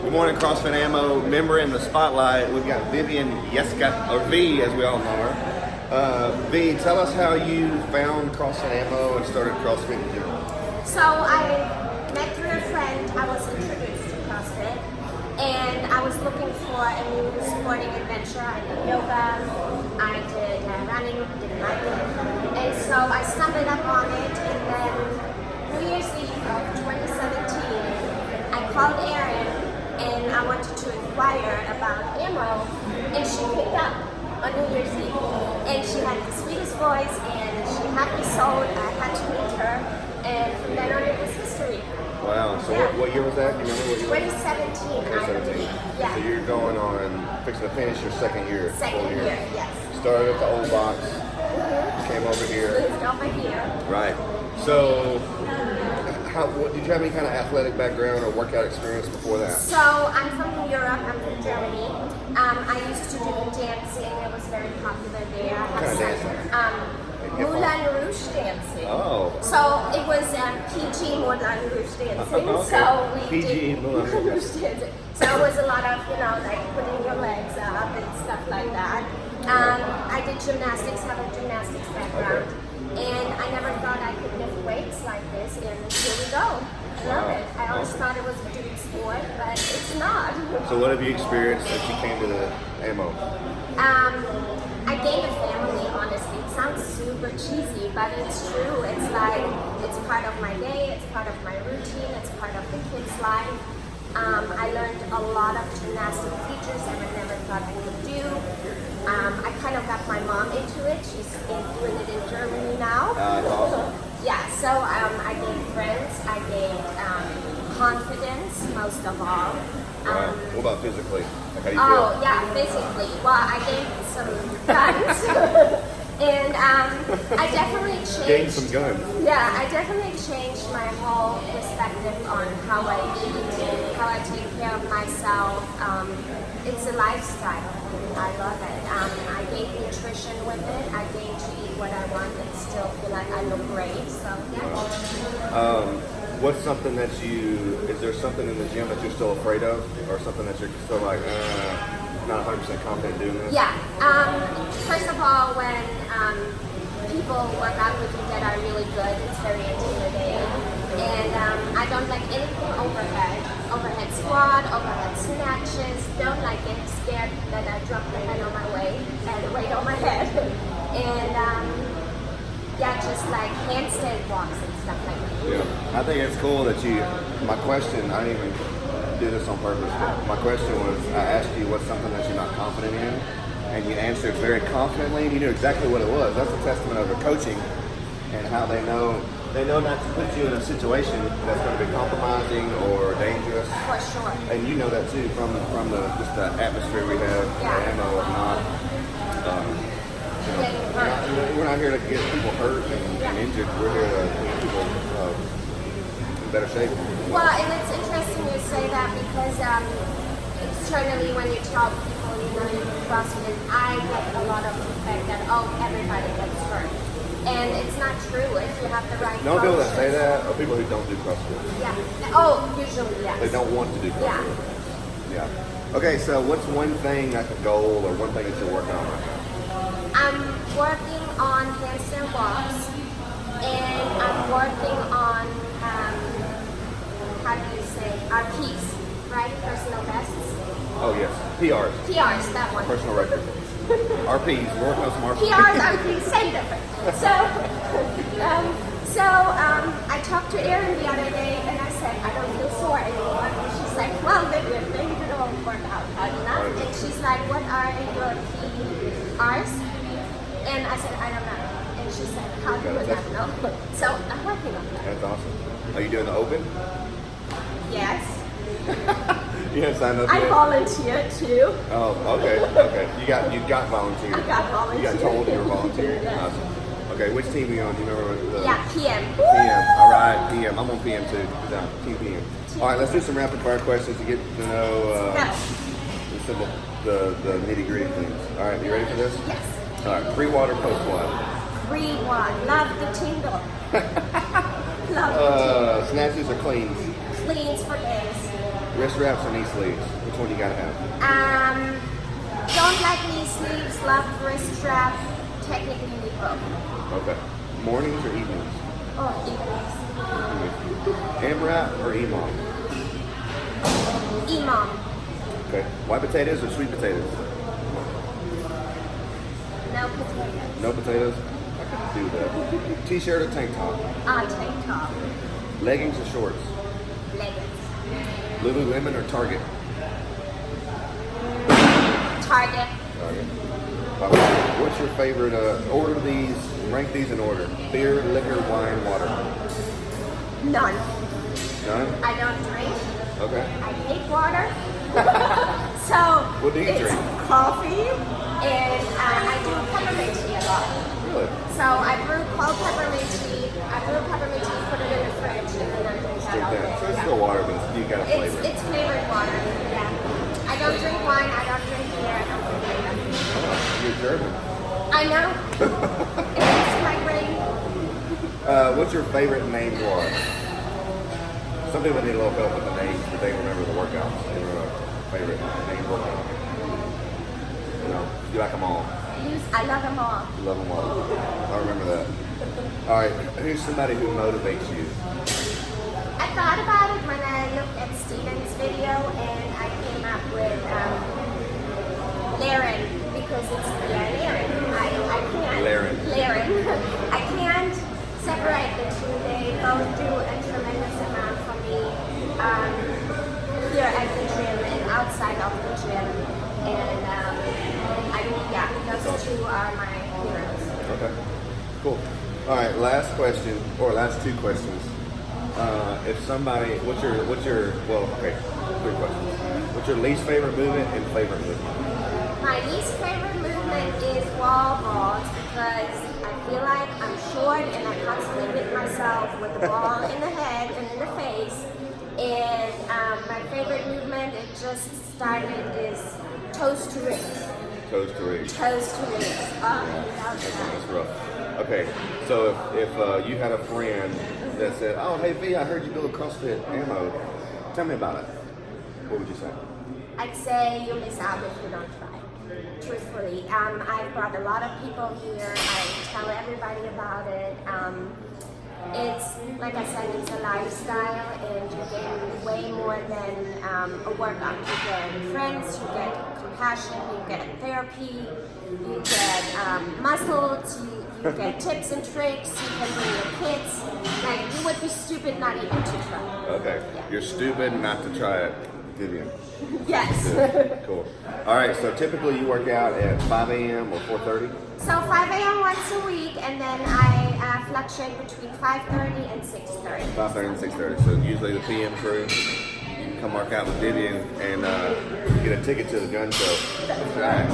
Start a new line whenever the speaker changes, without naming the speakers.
Good morning, CrossFit Ammo member in the spotlight. We've got Vivian Yeska, or V as we all know her. V, tell us how you found CrossFit Ammo and started CrossFit in general.
So I met through a friend. I was introduced to CrossFit, and I was looking for a new sporting adventure. I did yoga, I did running, didn't like it, and so I stumbled up on it. And then New Year's Eve of 2017, I called Erin and I wanted to inquire about ammo, and she picked up on New Year's Eve, and she had the sweetest voice, and she had me sold. I had to meet her, and from then on it was history.
Wow, so
Yeah.
what year was that? Do you remember what year?
2017, I
2017.
believe. Yeah.
So you're going on, fixing to finish your second year.
Second
full
year, yes.
Started at the old box, came over here.
Moved over here.
Right. So, did you have any kind of athletic background or workout experience before that?
So I'm from Europe. I'm from Germany. I used to do dancing. It was very popular there. I
What kind of dancing?
Moulin Rouge dancing.
Oh.
So it was PG Moulin Rouge dancing.
Okay.
So we
PG
did
Moulin Rouge.
dancing. So it was a lot of, like putting your legs up and stuff like that. I did gymnastics, have a gymnastics background.
Okay.
And I never thought I could lift weights like this, and here we go. I love it. I always thought it was a dude sport, but it's not.
So what have you experienced since you came to the ammo?
I gained a family, honestly. It sounds super cheesy, but it's true. It's like, it's part of my day, it's part of my routine, it's part of the kids' life. I learned a lot of gymnastic features that I never thought I could do. I kind of got my mom into it. She's doing it in Germany now.
That's awesome.
Yeah, so I gained friends, I gained confidence, most of all.
Wow. What about physically? Like how do you
Oh,
feel?
yeah, physically. Well, I gained some guns. And I definitely changed.
Gained some guns.
Yeah, I definitely changed my whole perspective on how I eat, how I take care of myself. It's a lifestyle. I love it. I gained nutrition with it. I gained to eat what I want and still feel like I look great. So, yeah.
What's something that is there something in the gym that you're still afraid of? Or something that you're still like, not 100% confident doing this?
Yeah. First of all, when people work out with you that are really good, it's very intimidating. And I don't like anything overhead squat, overhead snatches. Don't like getting scared that I drop the head on my weight and weight on my head. And just like handstand walks and stuff like that.
Yeah. I think it's cool that my question, I didn't even do this on purpose, but my question was, I asked you what's something that you're not confident in, and you answered very confidently, and you knew exactly what it was. That's a testament of their coaching and how they know not to put you in a situation that's going to be compromising or dangerous.
For sure.
And you know that too from just the atmosphere we have, the ammo of not. We're not here to get people hurt and injured. We're here to put people in better shape.
Well, and it's interesting you say that because externally when you tell people you do CrossFit, I get a lot of feedback that, everybody gets hurt. And it's not true if you have the right
No people that
coaches.
say that are people who don't do CrossFit.
Yeah. Oh, usually, yes.
They don't want to do CrossFit. Yeah. Okay, so what's one thing, like a goal or one thing that you're working on right now?
I'm working on handstand walks, and I'm working on, how do you say, RPs, right? Personal bests.
Oh yes, PRs.
PRs, that one.
Personal record. RPs. We're working on some RPs.
PRs, RPs, same difference. So I talked to Erin the other day, and I said, I don't feel sore anymore. And she's like, well, Vivian, maybe you don't work out hard enough. And she's like, what are your PRs? And I said, I don't know. And she said, how do you not know? So I'm working on that.
That's awesome. Are you doing the open?
Yes.
You haven't signed up
I
yet?
volunteered too.
Oh, okay. You got volunteered.
I got volunteered.
You got told you were volunteering.
Yeah.
Awesome. Okay, which team are you on? Do you remember?
Yeah, PM.
PM. All right, PM. I'm on PM too. Down. Team PM. All right, let's do some rapid fire questions to get to know the nitty gritty things. All right, you ready for this?
Yes.
All right, pre-water, post-water.
Pre-one. Love the tingle. Love the tingle.
Snatches or cleans?
Cleans for days.
Wrist wraps or knee sleeves? Which one you gotta have?
Don't like knee sleeves, love wrist strap. Technically need both.
Okay. Mornings or evenings?
Oh, evenings.
AMRAP or EMOM?
Imam.
Okay. White potatoes or sweet potatoes?
No potatoes.
No potatoes? I can do that. T-shirt or tank top?
Tank top.
Leggings or shorts?
Leggings.
Lululemon or Target?
Target.
Target. What's your favorite? Order these. Rank these in order. Beer, liquor, wine, water.
None.
None?
I don't drink.
Okay.
I hate water. So
What do you
it's
drink?
coffee, and I do peppermint tea a lot.
Really?
So I brew cold peppermint tea. I brew peppermint tea, put it in the fridge, and then I drink that
Drink
all
that.
day.
So it's
Yeah.
still water, but you got a flavor.
It's flavored water. Yeah. I don't drink wine. I don't drink beer. I don't drink anything.
Oh, you're German.
I know. It makes my brain.
What's your favorite name was? Some people need a little help with the names, but they remember the workouts. They remember favorite name workout. You know, you like them all.
I love them all.
You love them all. I remember that. All right, who's somebody who motivates you?
I thought about it when I looked at Steven's video, and I came up with Laren, because it's Laren. I can't.
Laren.
I can't separate the two. They both do a tremendous amount for me here at the gym and outside of the gym. And those two are my heroes.
Okay, cool. All right, last question, or last two questions. If somebody, okay, 3 questions. What's your least favorite movement and favorite movement?
My least favorite movement is wall balls, because I feel like I'm short and I constantly hit myself with the ball in the head and in the face. And my favorite movement, it just started, is toes to ribs.
Toes to ribs.
Toes to ribs.
That's rough. Okay, so if you had a friend that said, "Oh, hey V, I heard you build a CrossFit ammo. Tell me about it." What would you say?
I'd say you miss out if you don't try. Truthfully, I've brought a lot of people here. I tell everybody about it. It's, like I said, it's a lifestyle, and you gain way more than a workout. You get friends, you get compassion, you get therapy, you get muscles, you get tips and tricks, you can bring your kids. Like, you would be stupid not even to try.
Okay,
Yeah.
You're stupid not to try it, Vivian.
Yes.
Good. Cool. All right, so typically you work out at 5 a.m. or 4:30?
So 5 a.m. once a week, and then I fluctuate between 5:30 and 6:30.
5:30 and 6:30. So usually the PM crew come work out with Vivian and get a ticket to the gun show. That's right.